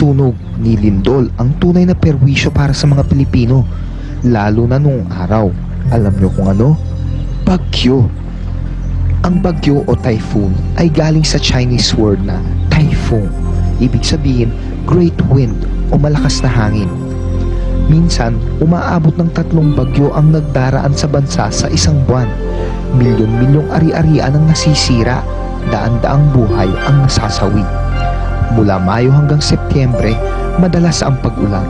sunog ni Lindol ang tunay na perwisyo para sa mga Pilipino, lalo na noong araw. Alam nyo kung ano? Bagyo. Ang bagyo o typhoon ay galing sa Chinese word na typhoon. Ibig sabihin, great wind o malakas na hangin. Minsan, umaabot ng 3 bagyo ang nagdaraan sa bansa sa isang buwan. Milyon-milyong ari-arian ang nasisira, daan-daang buhay ang nasasawi. Mula Mayo hanggang Setyembre, madalas ang pag-ulan.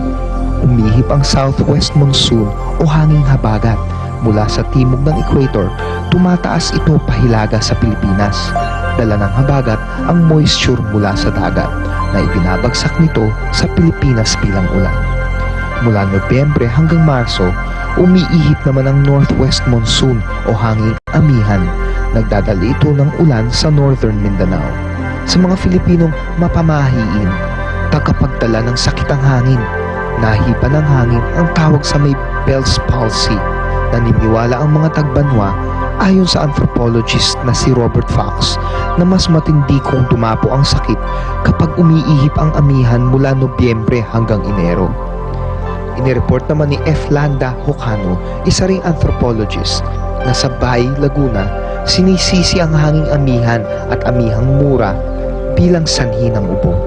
Umihip ang southwest monsoon o hanging habagat. Mula sa timog ng equator, tumataas ito pahilaga sa Pilipinas. Dala ng habagat ang moisture mula sa dagat na ibinabagsak nito sa Pilipinas bilang ulan. Mula Nobyembre hanggang Marso, umiihip naman ang northwest monsoon o hanging amihan. Nagdadala ito ng ulan sa northern Mindanao. Sa mga Filipinong mapamahiin, tagapagdala ng sakit ang hangin. Nahipa ng hangin ang tawag sa may Bell's palsy. Naniniwala ang mga tagbanwa ayon sa anthropologist na si Robert Fox na mas matindi kung dumapo ang sakit kapag umiihip ang amihan mula Nobyembre hanggang Enero. Inireport naman ni F. Landa Hocano, isa ring anthropologist, na sa Bay, Laguna, sinisisi ang hanging amihan at amihang mura bilang sanhi ng ubo,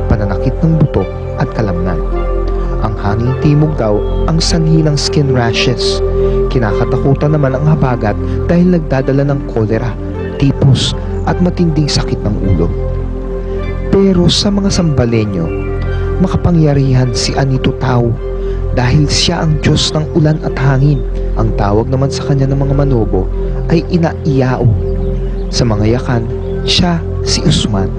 pananakit ng buto at kalamnan. Ang hanging timog daw ang sanhi ng skin rashes. Kinakatakutan naman ang habagat dahil nagdadala ng kolera, tipos at matinding sakit ng ulo. Pero sa mga Sambalenyo, makapangyarihan si Anito Tao dahil siya ang Diyos ng ulan at hangin. Ang tawag naman sa kanya ng mga Manobo ay Ina Iyao. Sa mga Yakan, siya si Usman.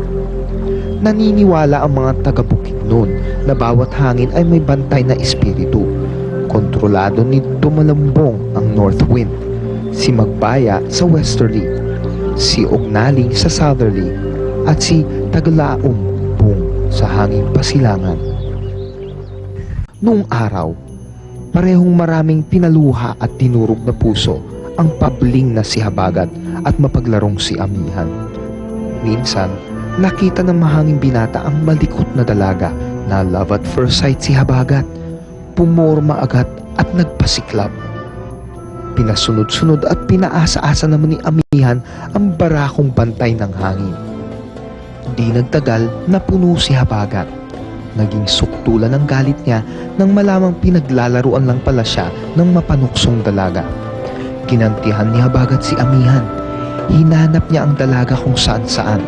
Naniniwala ang mga taga-Bukidnon na bawat hangin ay may bantay na espiritu. Kontrolado ni Dumalambong ang north wind, si Magbaya sa westerly, si Ognaling sa southerly, at si Tagalaumbong sa hanging pasilangan. Noong araw, parehong maraming pinaluha at tinurog na puso ang pabling na si Habagat at mapaglarong si Amihan. Minsan, nakita ng mahanging binata ang malikot na dalaga na love at first sight si Habagat. Pumorma agad at nagpasiklab. Pinasunod-sunod at pinaasa-asa naman ni Amihan ang barakong bantay ng hangin. Di nagtagal, napuno si Habagat. Naging suktulan ang galit niya nang malamang pinaglalaruan lang pala siya ng mapanuksong dalaga. Kinantihan ni Habagat si Amihan. Hinanap niya ang dalaga kung saan-saan.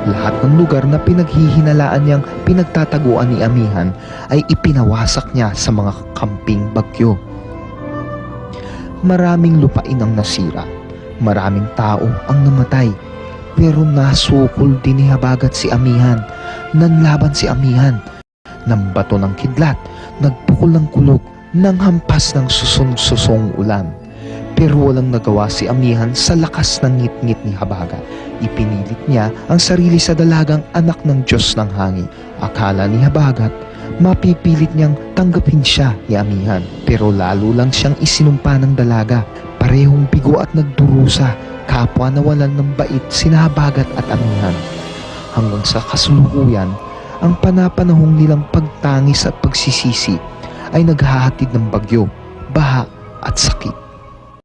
Lahat ng lugar na pinaghihinalaan niyang pinagtataguan ni Amihan ay ipinawasak niya sa mga kamping bagyo. Maraming lupain ang nasira, maraming tao ang namatay, pero nasukol din ni Habagat si Amihan. Nanlaban si Amihan ng bato ng kidlat, nagpukol ng kulog, ng hampas ng susong-susong ulan. Pero walang nagawa si Amihan sa lakas ng ngit-ngit ni Habagat. Ipinilit niya ang sarili sa dalagang anak ng Diyos ng hangin. Akala ni Habagat, mapipilit niyang tanggapin siya ni Amihan. Pero lalo lang siyang isinumpa ng dalaga. Parehong bigo at nagdurusa, kapwa nawalan ng bait sina Habagat at Amihan. Hanggang sa kasulukuyan, ang panapanahong nilang pagtangis at pagsisisi ay naghahatid ng bagyo, baha at sakit.